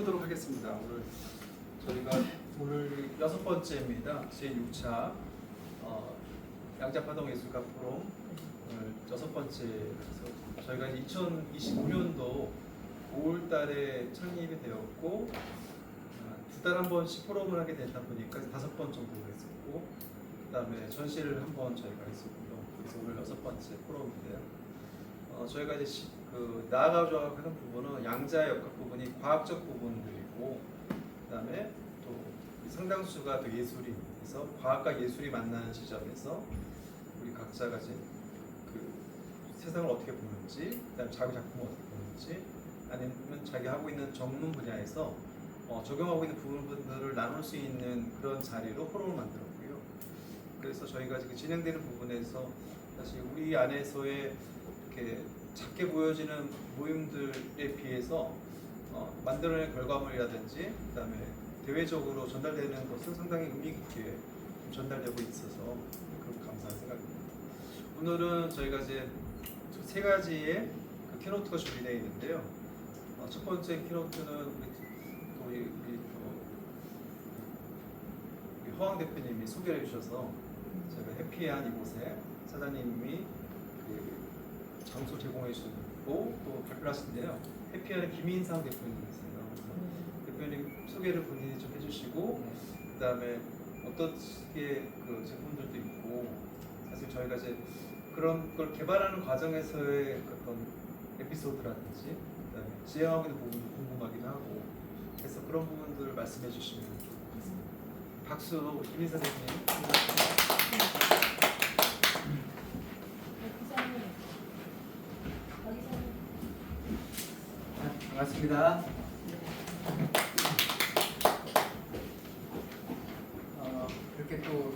해보도록 하겠습니다. 오늘 저희가 오늘 6번째입니다. 제6차 양자파동 예술가 포럼 오늘 6번째에서 저희가 2025년도 5월달에 창립이 되었고 두 달 한 번씩 포럼을 하게 되다 보니까 5번 정도 했었고 그 다음에 전시를 한 번 저희가 했었고요. 그래서 오늘 6번째 포럼인데요. 저희가 이제 나아가려고 하는 부분은 양자 역학 부분이 과학적 부분들이고 그 다음에 또 상당수가 또 예술이 그래서 과학과 예술이 만나는 지점에서 우리 각자가 이제 그 세상을 어떻게 보는지 그다음에 자기 작품을 어떻게 보는지 아니면 자기 하고 있는 전문 분야에서 적용하고 있는 부분들을 나눌 수 있는 그런 자리로 포럼을 만들었고요. 그래서 저희가 지금 진행되는 부분에서 사실 우리 안에서의 이렇게 작게 보여지는 모임들에 비해서 만들어낸 결과물이라든지 그다음에 대외적으로 전달되는 것은 상당히 의미 있게 전달되고 있어서 그런 감사한 생각입니다. 오늘은 저희가 이제 세 가지의 그 키노트가 준비되어 있는데요. 첫 번째 키노트는 우리 허왕 대표님이 소개를 해주셔서 제가 해피한 이곳에 사장님이 그 장소 제공해 주시고 또 발표를 하신데요. 해피한의 김인상 대표님이세요. 대표님 소개를 본인이 좀 해주시고 그 다음에 어떻게 그 제품들도 있고 사실 저희가 이제 그런 걸 개발하는 과정에서의 어떤 에피소드라든지 그다음에 지향하고 있는 부분도 궁금하기도 하고 그래서 그런 부분들을 말씀해 주시면 좋을 것 같습니다. 박수 김인상 대표님. 반갑습니다. 이렇게 또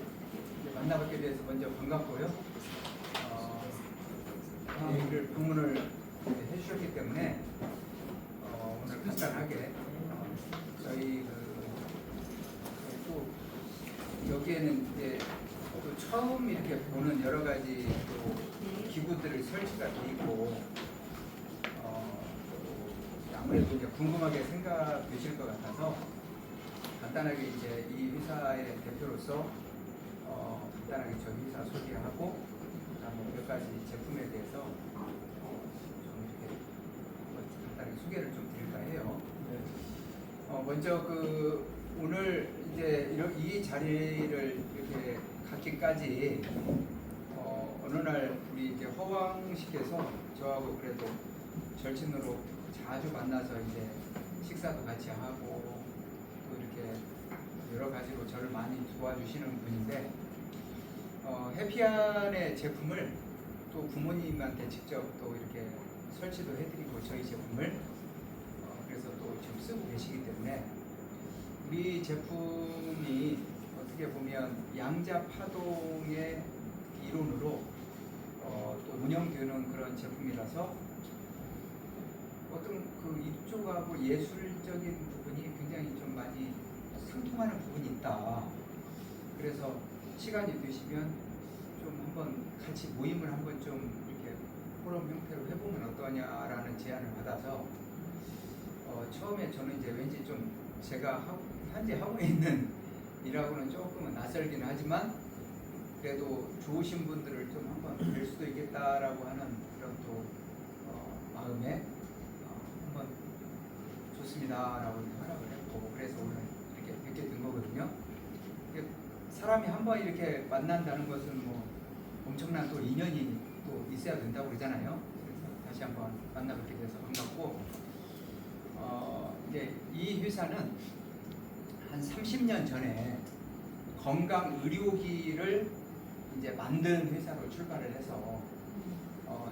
만나뵙게 돼서 먼저 반갑고요. 얘기를 방문을 해주셨기 때문에 오늘 간단하게 저희 또 여기에는 이제 또 처음 이렇게 보는 여러 가지 또 기구들을 설치가 돼 있고 아무래도 이제 궁금하게 생각되실 것 같아서 간단하게 이제 이 회사의 대표로서 간단하게 저희 회사 소개하고 그다음에 몇 가지 제품에 대해서 좀 이렇게 간단하게 소개를 좀 드릴까 해요. 먼저 오늘 이제 이 자리를 이렇게 갖기까지 어느 날 우리 이제 허왕 씨께서 저하고 그래도 절친으로 자주 만나서 이제 식사도 같이 하고 또 이렇게 여러 가지로 저를 많이 도와주시는 분인데 해피안의 제품을 또 부모님한테 직접 또 이렇게 설치도 해드리고 저희 제품을 그래서 또 지금 쓰고 계시기 때문에 우리 제품이 어떻게 보면 양자 파동의 이론으로 또 운영되는 그런 제품이라서 어떤 이쪽하고 예술적인 부분이 굉장히 좀 많이 상통하는 부분이 있다. 그래서 시간이 되시면 좀 한번 같이 모임을 한번 좀 이렇게 포럼 형태로 해보면 어떠냐라는 제안을 받아서 처음에 저는 이제 왠지 좀 제가 현재 하고 있는 일하고는 조금은 낯설기는 하지만 그래도 좋으신 분들을 좀 한번 뵐 수도 있겠다라고 하는 그런 또 마음에 한번 좋습니다라고 허락을 했고 그래서 오늘 이렇게 뵙게 된 거거든요. 사람이 한번 이렇게 만난다는 것은 뭐 엄청난 또 인연이 또 있어야 된다고 그러잖아요. 그래서 다시 한번 만나뵙게 돼서 반갑고 이제 이 회사는 한 30년 전에 건강 의료기를 이제 만든 회사로 출발을 해서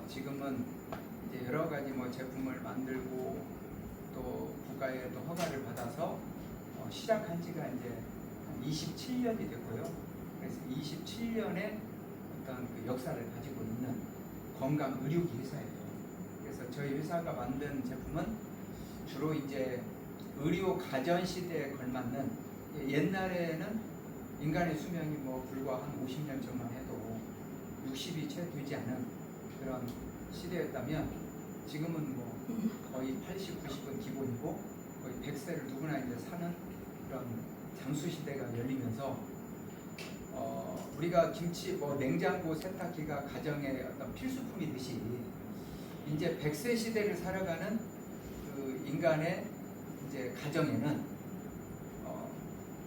지금은 이제 여러 가지 뭐 제품을 만들고 또 국가의 또 허가를 받아서 시작한 지가 이제 한 27년이 됐고요. 그래서 27년의 어떤 그 역사를 가지고 있는 건강 의료기 회사예요. 그래서 저희 회사가 만든 제품은 주로 이제 의료 가전 시대에 걸맞는 옛날에는 인간의 수명이 뭐 불과 한 50년 전만 해도 60이 채 되지 않은 그런 시대였다면 지금은 뭐 거의 80, 90은 기본이고 거의 100세를 누구나 이제 사는 그런 장수 시대가 열리면서 우리가 김치 뭐 냉장고 세탁기가 가정의 어떤 필수품이듯이 이제 100세 시대를 살아가는 그 인간의 이제 가정에는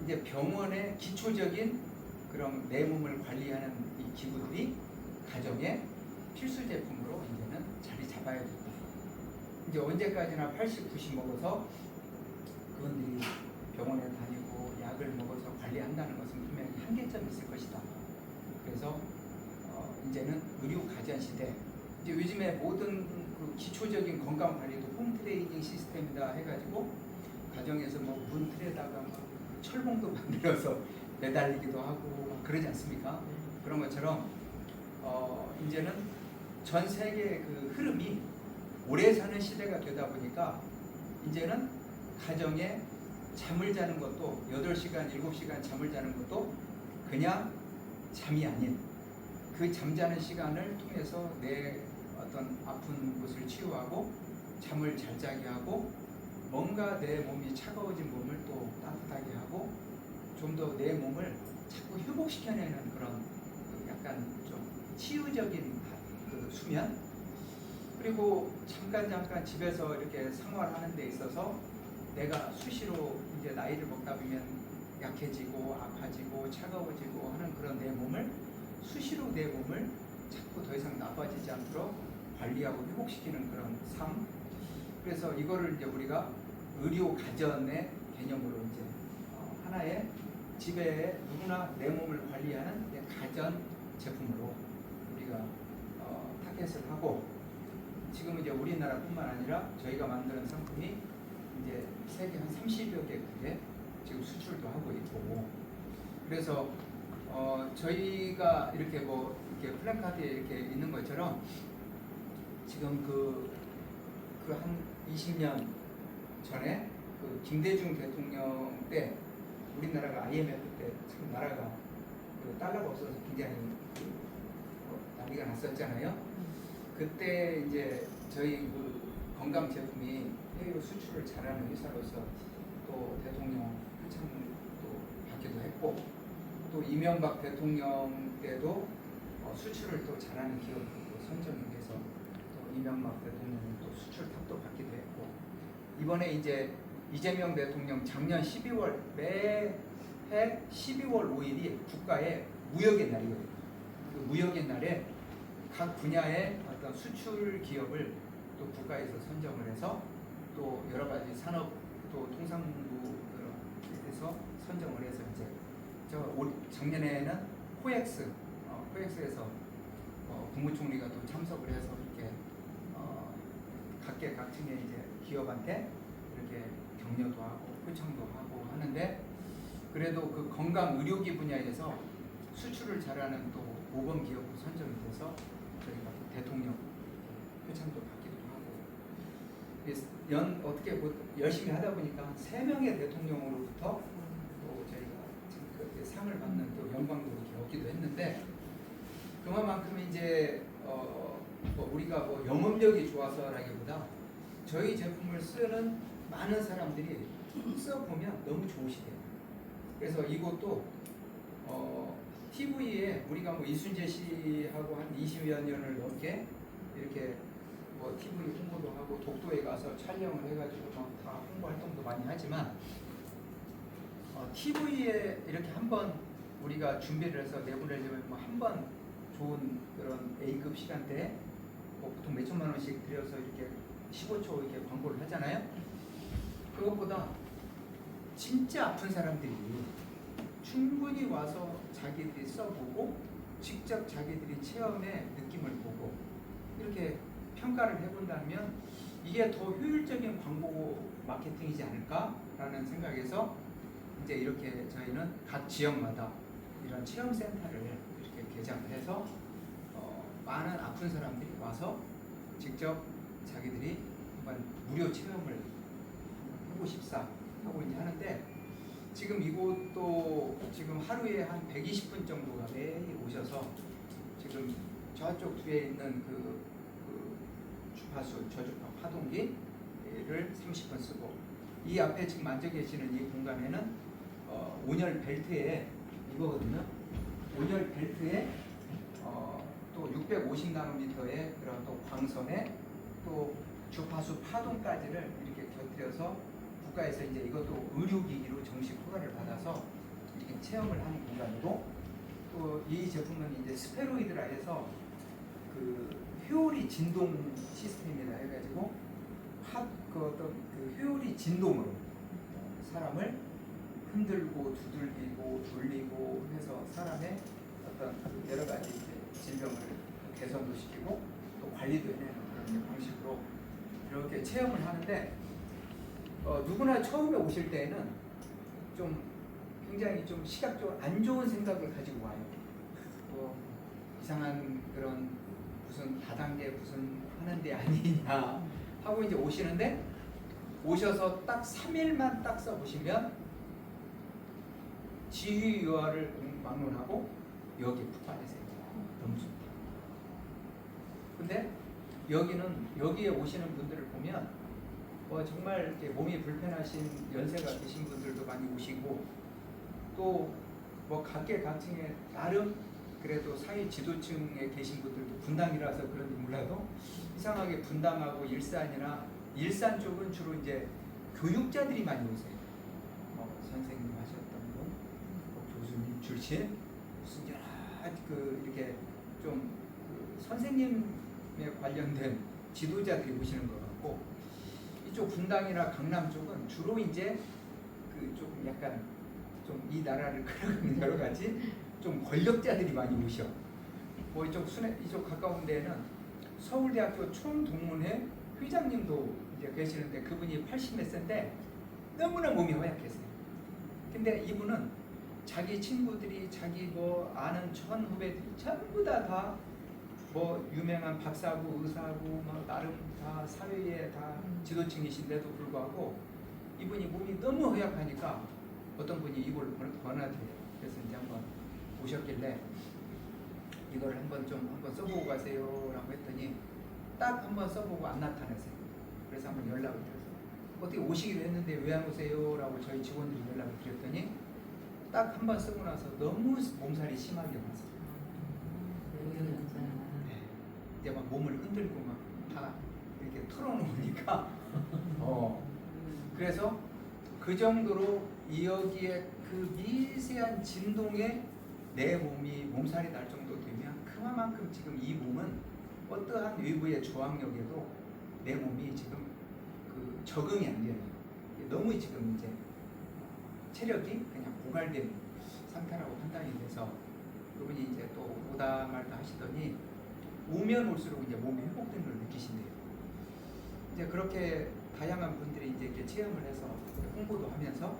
이제 병원의 기초적인 그런 내 몸을 관리하는 이 기구들이 가정의 필수 제품으로 이제는 자리 잡아야 된다. 이제 언제까지나 80, 90 먹어서 그분들이 병원에 다니고 약을 먹어서 관리한다는 것은 분명히 한계점이 있을 것이다. 그래서 이제는 의료 가전 시대. 이제 요즘에 모든 그 기초적인 건강 관리도 홈 트레이닝 시스템이다 해가지고 가정에서 뭐 문 틀에다가 막 철봉도 만들어서 매달리기도 하고 막 그러지 않습니까? 그런 것처럼 이제는 전 세계의 그 흐름이 오래 사는 시대가 되다 보니까 이제는 가정에 잠을 자는 것도 8시간, 7시간 잠을 자는 것도 그냥 잠이 아닌 그 잠자는 시간을 통해서 내 어떤 아픈 곳을 치유하고 잠을 잘 자게 하고 뭔가 내 몸이 차가워진 몸을 또 따뜻하게 하고 좀 더 내 몸을 자꾸 회복시켜내는 그런 약간 좀 치유적인 그 수면, 그리고 잠깐 집에서 이렇게 생활하는 데 있어서 내가 수시로 이제 나이를 먹다 보면 약해지고 아파지고 차가워지고 하는 그런 내 몸을 수시로 내 몸을 자꾸 더 이상 나빠지지 않도록 관리하고 회복시키는 그런 삶. 그래서 이거를 이제 우리가 의료 가전의 개념으로 이제 하나의 집에 누구나 내 몸을 관리하는 가전 제품으로 우리가 타겟을 하고, 지금 이제 우리나라뿐만 아니라 저희가 만드는 상품이 이제 세계 한 30여 개국에 지금 수출도 하고 있고, 그래서 저희가 이렇게 뭐 이렇게 플랜카드에 이렇게 있는 것처럼 지금 그 한 20년 전에 그 김대중 대통령 때 우리나라가 IMF 때 지금 나라가 그 달러가 없어서 굉장히 난리가 났었잖아요. 그때 이제 저희 그 건강 제품이 해외로 수출을 잘하는 회사로서 또 대통령 표창도 받기도 했고, 또 이명박 대통령 때도 수출을 또 잘하는 기업으로 선정이 돼서 또 이명박 대통령이 또 수출 탑도 받기도 했고, 이번에 이제 이재명 대통령 작년 12월 매해 12월 5일이 국가의 무역의 날이거든요. 그 무역의 날에 각 분야의 어떤 수출 기업을 또 국가에서 선정을 해서 또 여러 가지 산업 또 통상부에서 선정을 해서 이제 작년에는 코엑스에서 국무총리가 또 참석을 해서 이렇게 각계각층의 이제 기업한테 이렇게 격려도 하고 표창도 하고 하는데, 그래도 그 건강 의료기 분야에서 수출을 잘하는 또 모범 기업으로 선정이 돼서 저희가 대통령 표창도 받기도 하고, 어떻게 뭐 열심히 하다 보니까 3명의 대통령으로부터 또 저희가 지금 그렇게 상을 받는 또 영광도 이렇게 얻기도 했는데, 그만큼 이제 뭐 우리가 뭐 영업력이 좋아서라기보다 저희 제품을 쓰는 많은 사람들이 써보면 너무 좋으시대요. 그래서 이것도 TV에 우리가 뭐 이순재 씨하고 한 20여 년을 넘게 이렇게 뭐 TV 홍보도 하고 독도에 가서 촬영을 해가지고 막 다 홍보 활동도 많이 하지만 TV에 이렇게 한번 우리가 준비를 해서 내보내려면 뭐 한 번 좋은 그런 A급 시간대에 뭐 보통 몇 천만 원씩 들여서 이렇게 15초 이렇게 광고를 하잖아요. 그것보다 진짜 아픈 사람들이 충분히 와서 자기들이 써보고 직접 자기들이 체험의 느낌을 보고 이렇게 평가를 해본다면 이게 더 효율적인 광고 마케팅이지 않을까라는 생각에서 이제 이렇게 저희는 각 지역마다 이런 체험센터를 이렇게 개장을 해서 많은 아픈 사람들이 와서 직접 자기들이 한번 무료 체험을 하고 싶사 하고 이제 하는데, 지금 이곳도 지금 하루에 한 120분 정도가 매일 오셔서 지금 저쪽 뒤에 있는 그 주파수 저주파 파동기를 30분 쓰고 이 앞에 지금 앉아 계시는 이 공간에는 온열 벨트에 이거거든요. 온열 벨트에 또 650나노미터의 그런 또 광선에 또 주파수 파동까지를 이렇게 곁들여서 국가에서 이제 이것도 의료기기로 정식 허가를 받아서 이렇게 체험을 하는 공간이고, 또 이 제품은 이제 스페로이드라 해서 그 회오리 진동 시스템이라 해가지고 그 어떤 그 회오리 진동으로 사람을 흔들고 두들기고 돌리고 해서 사람의 어떤 그 여러 가지 이제 질병을 개선도 시키고 또 관리도 해내는 그런 방식으로 이렇게 체험을 하는데, 누구나 처음에 오실 때에는 좀 굉장히 좀 시각적으로 안 좋은 생각을 가지고 와요. 뭐 이상한 그런 무슨 다단계 무슨 하는 데 아니냐 하고 이제 오시는데, 오셔서 딱 3일만 딱 써보시면 지휘유화를 막론하고 여기에 푹 빠지세요. 너무 좋다. 근데 여기에 오시는 분들을 보면 정말 이렇게 몸이 불편하신 연세가 드신 분들도 많이 오시고, 또 뭐 각계각층에 나름 그래도 사회 지도층에 계신 분들도 분당이라서 그런지 몰라도 이상하게 분당하고 일산 쪽은 주로 이제 교육자들이 많이 오세요. 선생님 하셨던 분, 교수님 출신, 무슨 여러 이렇게 좀 선생님에 관련된 지도자들이 오시는 것 같고, 이쪽 분당이나 강남 쪽은 주로 이제 그 조금 약간 좀 이 나라를 끌어가는 여러 가지 좀 권력자들이 많이 오셔. 뭐 이쪽 가까운 데는 서울대학교 총동문회 회장님도 이제 계시는데, 그분이 80몇 세인데 너무나 몸이 허약해서요. 근데 이분은 자기 친구들이 자기 뭐 아는 전 후배들이 전부 다 뭐 유명한 박사고 의사고 뭐 나름 다 사회에 다 지도층이신데도 불구하고 이분이 몸이 너무 허약하니까 어떤 분이 이걸 권하대요. 그래서 이제 한번 오셨길래 이걸 한번 써보고 가세요라고 했더니 딱 한번 써보고 안 나타나세요. 그래서 한번 연락을 드려서 어떻게 오시기로 했는데 왜 안 오세요라고 저희 직원들이 연락을 드렸더니 딱 한번 쓰고 나서 너무 몸살이 심하게 왔어요. 이제 막 몸을 흔들고 막 다 이렇게 털어놓으니까 그래서 그 정도로 여기에 그 미세한 진동에 내 몸살이 날 정도 되면 그만큼 지금 이 몸은 어떠한 외부의 저항력에도 내 몸이 지금 그 적응이 안 돼요. 너무 지금 이제 체력이 그냥 고갈된 상태라고 판단이 돼서 그분이 이제 또 오다 말다 하시더니 오면 올수록 이제 몸이 회복된 걸 느끼신대요. 이제 그렇게 다양한 분들이 이제 이렇게 체험을 해서 홍보도 하면서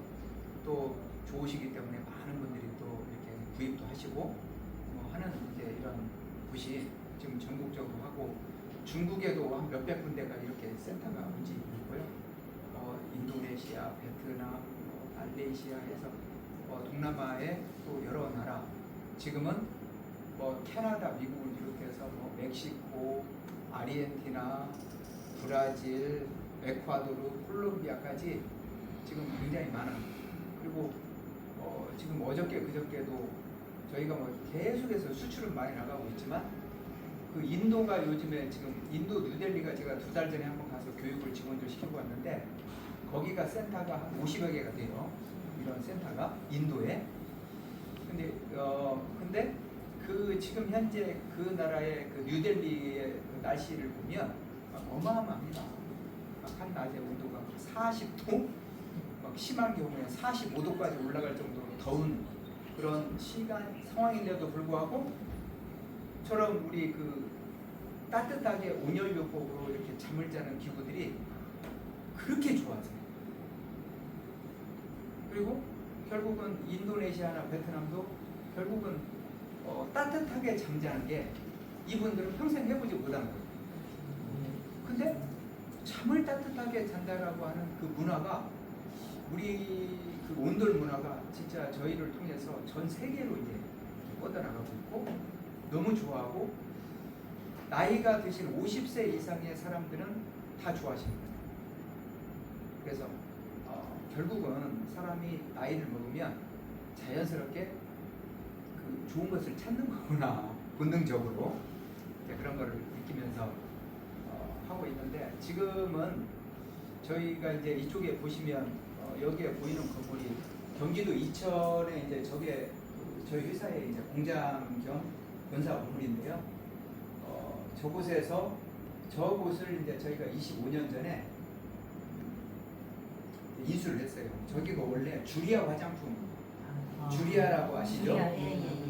또 좋으시기 때문에 많은 분들이 또 이렇게 구입도 하시고 뭐 하는 이제 이런 곳이 지금 전국적으로 하고, 중국에도 한 몇백 군데가 이렇게 센터가 움직이고 있고요. 인도네시아, 베트남, 말레이시아에서 동남아의 또 여러 나라, 지금은 캐나다, 미국을 비롯해서 멕시코, 아르헨티나, 브라질, 에콰도르, 콜롬비아까지 지금 굉장히 많아요. 그리고 지금 어저께 그저께도 저희가 계속해서 수출은 많이 나가고 있지만, 그 인도가 요즘에 지금 인도 뉴델리가 제가 2달 전에 한번 가서 교육을 직원들 시키고 왔는데, 거기가 센터가 한 50여 개가 돼요. 이런 센터가 인도에. 근데 그 지금 현재 그 나라의 그 뉴델리의 그 날씨를 보면 어마어마합니다. 한 낮에 온도가 40도, 심한 경우에 45도까지 올라갈 정도로 더운 그런 상황인데도 불구하고 처럼 우리 그 따뜻하게 온열요법으로 이렇게 잠을 자는 기구들이 그렇게 좋아져요. 그리고 결국은 인도네시아나 베트남도 결국은 따뜻하게 잠자는 게 이분들은 평생 해보지 못한 거예요. 근데 잠을 따뜻하게 잔다라고 하는 그 문화가, 우리 그 온돌 문화가 진짜 저희를 통해서 전 세계로 이제 뻗어나가고 있고 너무 좋아하고, 나이가 드신 50세 이상의 사람들은 다 좋아하십니다. 그래서 결국은 사람이 나이를 먹으면 자연스럽게 그 좋은 것을 찾는 거구나, 본능적으로 이제 그런 거를 느끼면서 하고 있는데, 지금은 저희가 이제 이쪽에 보시면 여기에 보이는 건물이 경기도 이천에 이제 저게 저희 회사의 이제 공장 겸 본사 건물인데요. 저곳을 이제 저희가 25년 전에 인수를 했어요. 저기가 원래 주리아 화장품, 주리아라고 아시죠? 예.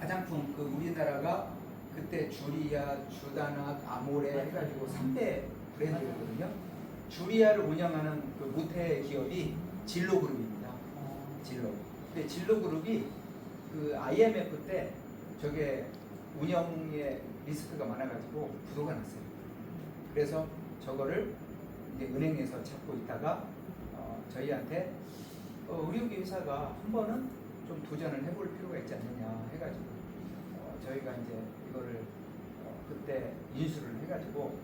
화장품 그 우리나라가 그때 주리아, 주다나, 아모레 해가지고 3대 브랜드였거든요. 주리아를 운영하는 그 모태 기업이 진로그룹입니다. 진로. 근데 진로그룹이 그 IMF 때 저게 운영에 리스크가 많아가지고 부도가 났어요. 그래서 저거를 이제 은행에서 잡고 있다가 저희한테 우리 회사가 한 번은 좀 도전을 해볼 필요가 있지 않느냐 해가지고 저희가 이제 이거를 그때 인수를 해가지고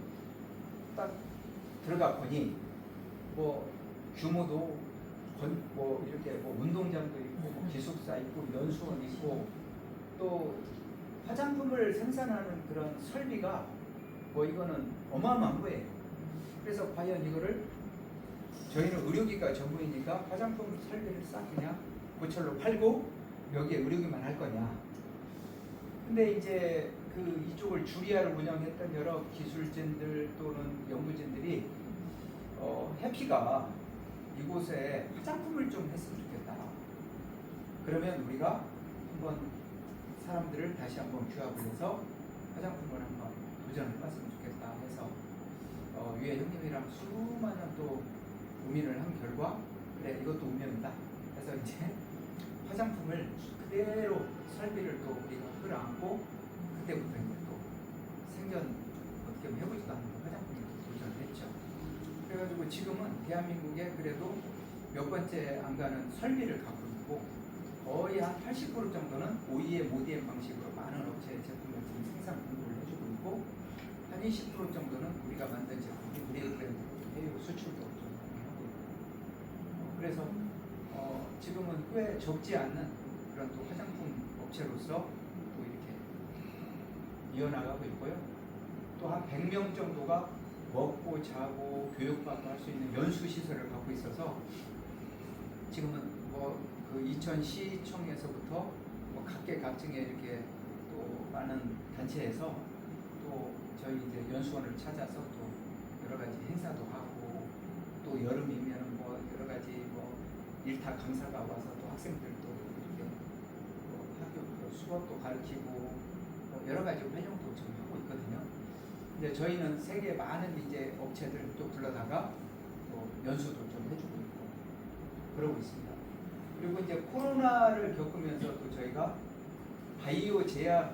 딱 들어가 보니 뭐 규모도 뭐 이렇게 뭐 운동장도 있고 뭐 기숙사 있고 연수원 있고 또 화장품을 생산하는 그런 설비가 뭐 이거는 어마어마한 거예요. 그래서 과연 이거를 저희는 의료기가 전문이니까 화장품 설비를 싹 그냥 고철로 팔고 여기에 의료기만 할 거냐. 근데 이제 그 이쪽을 주리아를 운영했던 여러 기술진들 또는 연구진들이 해피가 이곳에 화장품을 좀 했으면 좋겠다. 그러면 우리가 한번 사람들을 다시 한번 규합을 해서 화장품을 한번 도전을 해봤으면 좋겠다 해서 위에 형님이랑 수많은 또 고민을 한 결과 그래 이것도 운명이다 해서 이제 화장품을 그대로 설비를 또 우리가 끌어안고 그때부터 이제 또 생전 어떻게 보면 해보지도 않는 화장품을 도전을 했죠. 그래가지고 지금은 대한민국에 그래도 몇 번째 안 가는 설비를 갖고 있고 거의 한 80% 정도는 OEM, ODM 방식으로 많은 업체의 제품을 지금 생산 공급을 해주고 있고 한 20% 정도는 우리가 만든 제품이 우리 브랜드 해외 수출도 좀 하고 있고 그래서 지금은 꽤 적지 않는 그런 또 화장품 업체로서 또 이렇게 이어나가고 있고요. 또 한 100명 정도가 먹고 자고 교육받고 할 수 있는 연수 시설을 갖고 있어서 지금은 뭐 그 이천시청에서부터 뭐 각계각층에 이렇게 또 많은 단체에서 또 저희 이제 연수원을 찾아서 또 여러 가지 행사도 하고 또 여름이면 뭐 여러 가지 뭐 일타 강사가 와서 또 학생들도 이렇게 뭐 학교 수업도 가르치고 뭐 여러 가지 활동도 지금 하고 있거든요. 이제 저희는 세계 많은 이제 업체들 또 불러다가 또 연수도 좀 해주고 있고 그러고 있습니다. 그리고 이제 코로나를 겪으면서 또 저희가 바이오 제약을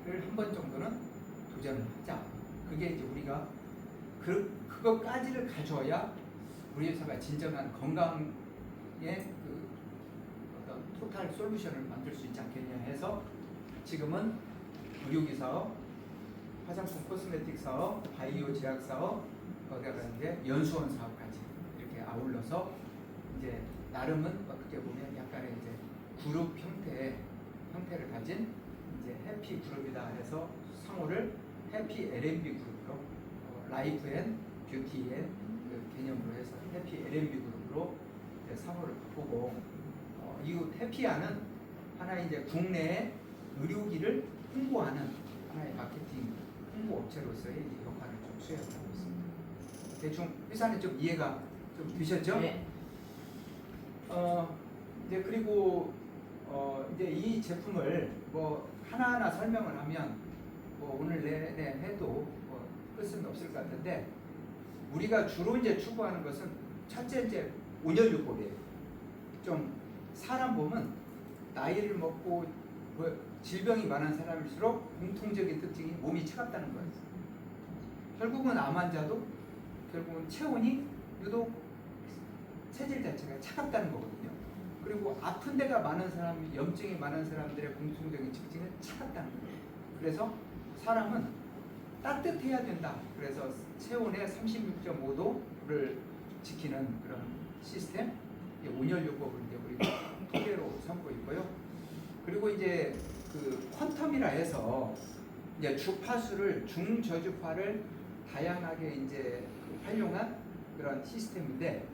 한 번 정도는 도전을 하자. 그게 이제 우리가 그것까지를 가져야 우리 회사가 진정한 건강의 그 어떤 토탈 솔루션을 만들 수 있지 않겠냐 해서 지금은 의료기 사업, 화장품 코스메틱 사업, 바이오 제약 사업, 거기다가 이제 연수원 사업까지 이렇게 아울러서 이제 나름은 어떻게 보면 약간의 이제 그룹 형태를 가진 이제 해피 그룹이다 해서 상호를 해피 L&B 그룹으로 라이프 앤 뷰티 앤 그 개념으로 해서 해피 L&B 그룹으로 이제 상호를 바꾸고 이 해피아는 하나의 이제 국내의 의료기를 홍보하는 하나의 마케팅 홍보 업체로서의 이제 역할을 좀 수행을 하고 있습니다. 대충 회사는 좀 이해가 좀 되셨죠? 네. 이제 그리고 이제 이 제품을 뭐 하나하나 설명을 하면 뭐 오늘 내내 해도 뭐 끝은 없을 것 같은데 우리가 주로 이제 추구하는 것은 첫째 이제 온열요법이에요. 좀 사람 보면 나이를 먹고 뭐 질병이 많은 사람일수록 공통적인 특징이 몸이 차갑다는 거예요. 결국은 암 환자도 결국은 체온이 유독 체질 자체가 차갑다는 거거든요. 그리고 아픈 데가 많은 사람, 염증이 많은 사람들의 공통적인 특징은 차갑다는 거예요. 그래서 사람은 따뜻해야 된다. 그래서 체온의 36.5도를 지키는 그런 시스템, 온열요법을 이제 우리가 토대로 삼고 있고요. 그리고 이제 그 퀀텀이라 해서 이제 주파수를 중저주파를 다양하게 이제 활용한 그런 시스템인데,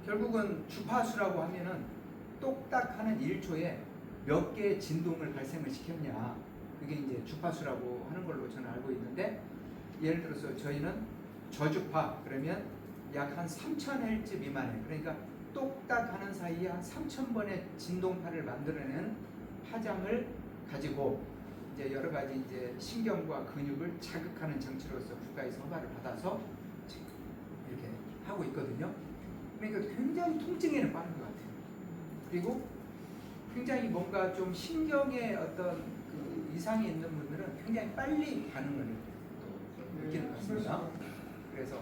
결국은 주파수라고 하면은 똑딱하는 1초에 몇 개의 진동을 발생을 시켰냐, 그게 이제 주파수라고 하는 걸로 저는 알고 있는데, 예를 들어서 저희는 저주파 그러면 약 한 3000Hz 미만에, 그러니까 똑딱하는 사이에 한 3000번의 진동파를 만들어내는 파장을 가지고 이제 여러 가지 이제 신경과 근육을 자극하는 장치로서 국가에서 허가를 받아서 지금 이렇게 하고 있거든요. 그러니까 굉장히 통증에는 빠른 것 같아요. 그리고 굉장히 뭔가 좀 신경에 어떤 그 이상이 있는 분들은 굉장히 빨리 반응을 또 느끼는 것 같습니다. 그래서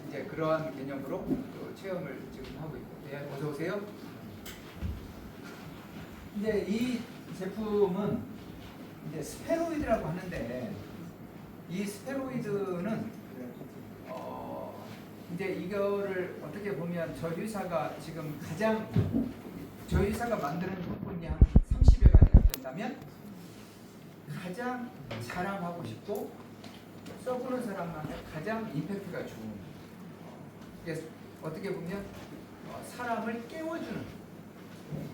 이제 그러한 개념으로 또 체험을 지금 하고 있고, 네, 어서 오세요. 이제 이 제품은 이제 스페로이드라고 하는데, 이 스페로이드는 이제 이거를 어떻게 보면 저희 회사가 지금 가장, 저희 회사가 만드는 제품이 한 30여 가지가 된다면 가장 자랑하고 싶고 써보는 사람한테 가장 임팩트가 좋은, 이게 어떻게 보면 사람을 깨워주는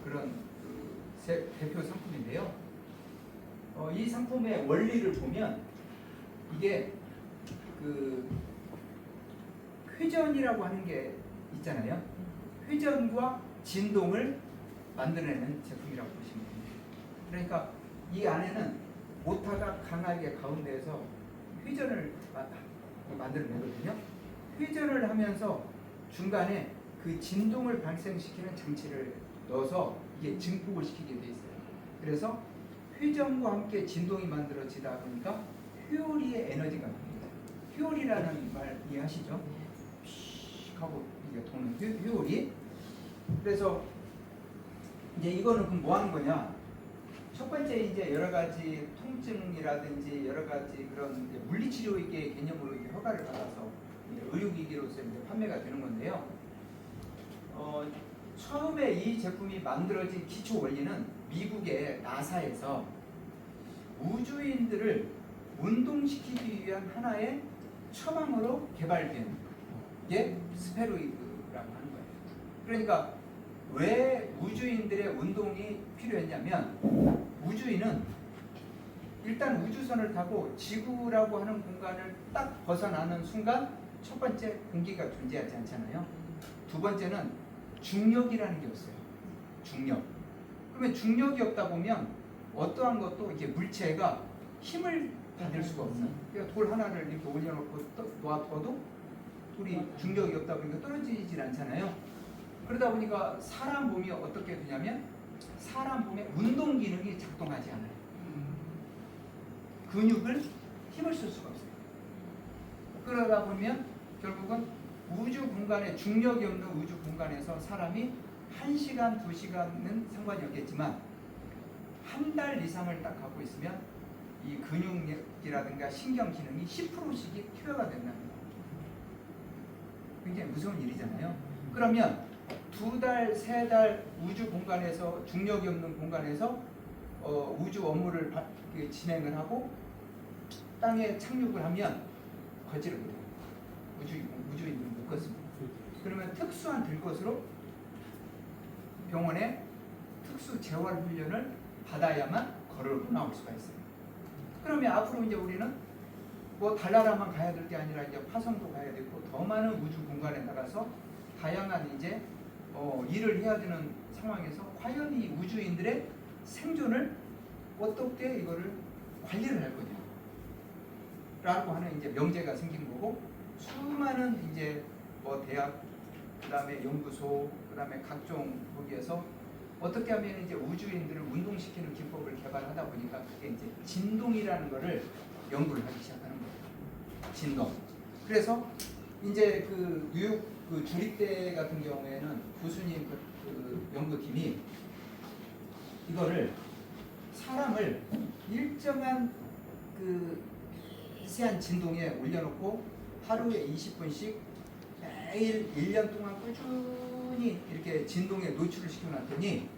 그런 대표 상품인데요. 이 상품의 원리를 보면 이게 그 회전이라고 하는 게 있잖아요. 회전과 진동을 만들어내는 제품이라고 보시면 됩니다. 그러니까 이 안에는 모터가 강하게 가운데에서 회전을 만들어내거든요. 회전을 하면서 중간에 그 진동을 발생시키는 장치를 넣어서 이게 증폭을 시키게 돼 있어요. 그래서 회전과 함께 진동이 만들어지다 보니까 회오리의 에너지가 나옵니다. 회오리라는 말 이해하시죠? 하고 이제 도는 회오리. 그래서 이제 이거는 그럼 뭐 하는 거냐? 첫 번째 이제 여러 가지 통증이라든지 여러 가지 그런 이제 물리치료의 개념으로 이제 허가를 받아서 이제 의료기기로서 이제 판매가 되는 건데요. 처음에 이 제품이 만들어진 기초 원리는 미국의 나사에서 우주인들을 운동시키기 위한 하나의 처방으로 개발된 게 스페로이드라고 하는 거예요. 그러니까 왜 우주인들의 운동이 필요했냐면, 우주인은 일단 우주선을 타고 지구라고 하는 공간을 딱 벗어나는 순간 첫 번째 공기가 존재하지 않잖아요. 두 번째는 중력이라는 게 없어요. 중력. 그러면 중력이 없다 보면 어떠한 것도 이게 물체가 힘을 받을 수가 없어요. 그러니까 돌 하나를 이렇게 올려놓고 놔둬도 돌이 중력이 없다 보니까 떨어지질 않잖아요. 그러다 보니까 사람 몸이 어떻게 되냐면, 사람 몸의 운동 기능이 작동하지 않아요. 근육을 힘을 쓸 수가 없어요. 그러다 보면 결국은 우주 공간에, 중력이 없는 우주 공간에서 사람이 1시간, 2시간은 상관이 없겠지만 한 달 이상을 딱 갖고 있으면 이 근육이라든가 신경 기능이 10%씩이 퇴화가 된다는 거예요. 굉장히 무서운 일이잖아요. 그러면 2달, 3달 우주 공간에서, 중력이 없는 공간에서 우주 업무를 진행을 하고 땅에 착륙을 하면 걷지를 못해요. 우주인들은 못 걷습니다. 그러면 특수한 들것으로 병원에 특수 재활 훈련을 받아야만 걸어 나올 수가 있어요. 그러면 앞으로 이제 우리는 뭐 달나라만 가야 될 게 아니라 이제 화성도 가야 되고 더 많은 우주 공간에 나가서 다양한 이제 일을 해야 되는 상황에서 과연 이 우주인들의 생존을 어떻게 이거를 관리를 할 거냐 라고 하는 이제 명제가 생긴 거고, 수많은 이제 뭐 대학, 그 다음에 연구소, 그 다음에 각종 거기에서 어떻게 하면 이제 우주인들을 운동시키는 기법을 개발하다 보니까 그게 이제 진동이라는 거를 연구를 하기 시작하는 거예요. 진동. 그래서 이제 그 뉴욕 그 주립대 같은 경우에는 교수님 그 연구팀이 이거를 사람을 일정한 그 미세한 진동에 올려놓고 하루에 20분씩 매일 1년 동안 꾸준히 충분히 이렇게 진동에 노출을 시켜놨더니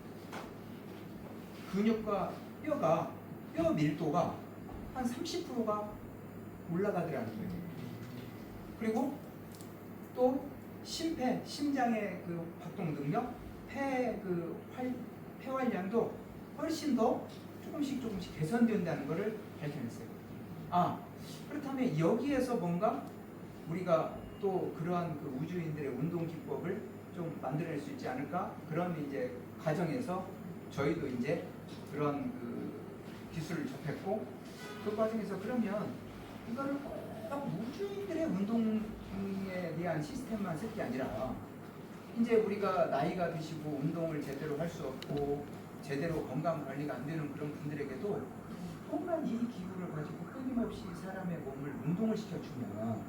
근육과 뼈 밀도가 한 30%가 올라가더라는 거예요. 그리고 또 심장의 그 박동 능력, 폐활량도 훨씬 더 조금씩 개선된다는 것을 밝혀냈어요. 그렇다면 여기에서 뭔가 우리가 또 그러한 그 우주인들의 운동 기법을 좀 만들어낼 수 있지 않을까? 그런 이제 과정에서 저희도 이제 그런 그 기술을 접했고, 그 과정에서 그러면 이거를 꼭 우주인들의 운동에 대한 시스템만 쓸 게 아니라 이제 우리가 나이가 드시고 운동을 제대로 할 수 없고 제대로 건강 관리가 안 되는 그런 분들에게도 뭔가 이 기구를 가지고 끊임없이 사람의 몸을 운동을 시켜주면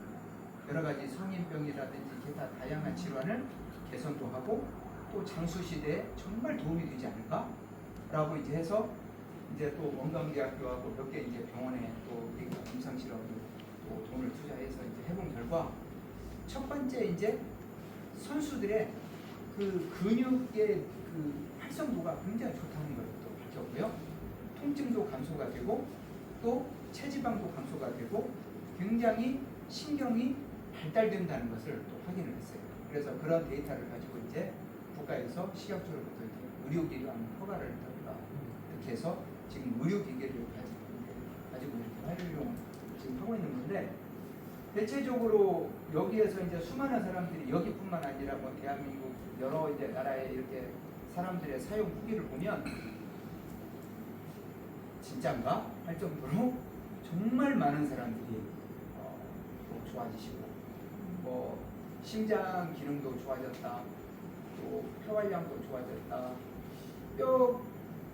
여러 가지 성인병이라든지 기타 다양한 질환을 개선도 하고 또 장수 시대에 정말 도움이 되지 않을까라고 이제 해서 이제 또 원광대학교하고 몇 개 이제 병원에 또 우리가 임상실험을 또 돈을 투자해서 이제 해본 결과 첫 번째 이제 선수들의 그 근육의 그 활성도가 굉장히 좋다는 걸 또 밝혔고요. 통증도 감소가 되고 또 체지방도 감소가 되고 굉장히 신경이 발달된다는 것을 또 확인을 했어요. 그래서 그런 데이터를 가지고 이제 국가에서 식약처로부터 의료기관 허가를 이렇게 해서 지금 의료기계를 가지고 이렇게 활용 지금 하고 있는 건데, 대체적으로 여기에서 이제 수많은 사람들이 여기뿐만 아니라 뭐 대한민국 여러 이제 나라의 이렇게 사람들의 사용 후기를 보면 진짠가 할 정도로 정말 많은 사람들이 또 좋아지시고 뭐 심장 기능도 좋아졌다, 또 폐활량도 좋아졌다,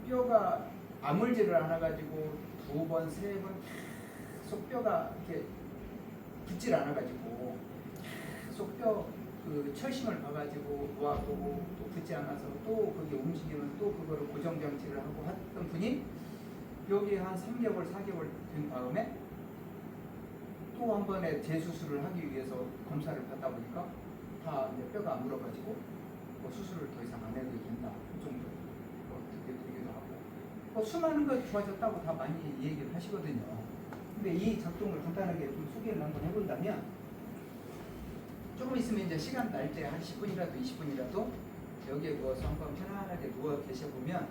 뼈가 아물지를 않아 가지고 두 번, 세 번 계속 뼈가 이렇게 붙질 않아 가지고 계속 그 철심을 봐가지고 놓아보고 또 붙지 않아서 또 그게 움직이면 또 그거를 고정 장치를 하고 했던 분이 여기 한 3개월, 4개월 된 다음에 또 한 번에 재수술을 하기 위해서 검사를 받다 보니까 다 이제 뼈가 안 물어가지고 뭐 수술을 더 이상 안 해도 된다 그 정도 되기도 하고 수많은 것 좋아졌다고 다 많이 얘기를 하시거든요. 근데 이 작동을 간단하게 좀 소개를 한번 해본다면, 조금 있으면 이제 시간 날 때 한 10분이라도 20분이라도 여기에 누워서 한번 편안하게 누워 계셔보면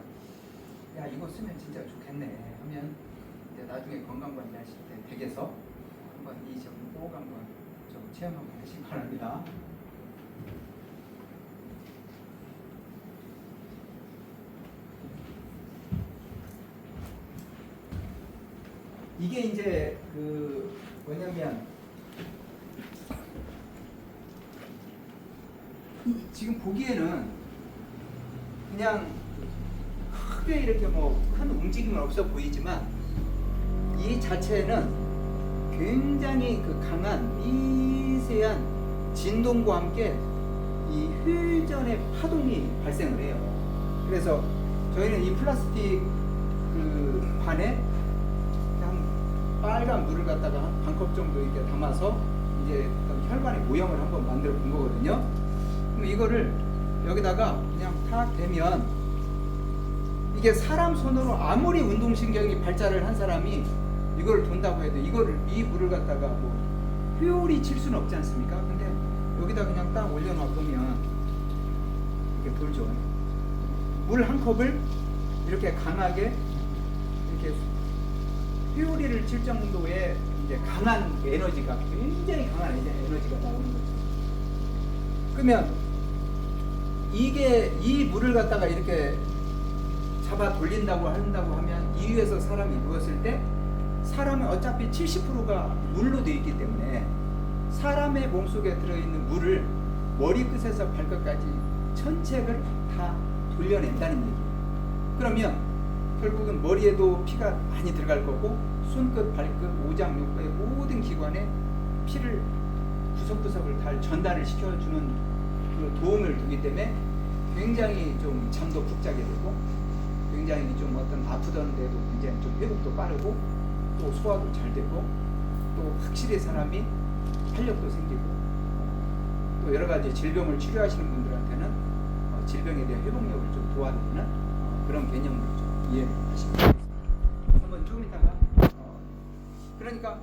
야 이거 쓰면 진짜 좋겠네 하면 이제 나중에 건강관리하실 때 댁에서 한번 이 점 꼭 한번 좀 체험 한번 하시기 바랍니다. 이게 이제 그 뭐냐면 지금 보기에는 그냥 크게 이렇게 뭐 큰 움직임은 없어 보이지만 이 자체는 굉장히 그 강한 미세한 진동과 함께 이 휠전의 파동이 발생을 해요. 그래서 저희는 이 플라스틱 그 반에 빨간 물을 갖다가 반 컵 정도 이렇게 담아서 이제 혈관의 모형을 한번 만들어 본 거거든요. 그럼 이거를 여기다가 그냥 탁 대면 이게 사람 손으로 아무리 운동신경이 발달을 한 사람이 이걸 돈다고 해도 이 물을 갖다가 뭐 회오리 칠 수는 없지 않습니까? 근데 여기다 그냥 딱 올려놔 보면 이렇게 돌죠. 물 한 컵을 이렇게 강하게 이렇게 회오리를 칠 정도의 이제 강한 에너지가, 굉장히 강한 에너지가 나오는 거죠. 그러면 이 물을 갖다가 이렇게 잡아 돌린다고 한다고 하면 이 위에서 사람이 누웠을 때 사람은 어차피 70%가 물로 되어 있기 때문에 사람의 몸속에 들어있는 물을 머리끝에서 발끝까지 전체를 다 돌려낸다는 얘기예요. 그러면 결국은 머리에도 피가 많이 들어갈 거고 손끝, 발끝, 오장, 요과의 모든 기관에 피를 구석구석을 다 전달을 시켜주는 그 도움을 주기 때문에 굉장히 좀 잠도 푹 자게 되고 굉장히 좀 어떤 아프던데도 굉장히 좀 회복도 빠르고 또 소화도 잘 되고 또 확실히 사람이 활력도 생기고 또 여러 가지 질병을 치료하시는 분들한테는 질병에 대한 회복력을 좀 도와드리는 그런 개념으로 좀 이해하시면 되겠습니다. 한번 조금 이따가 그러니까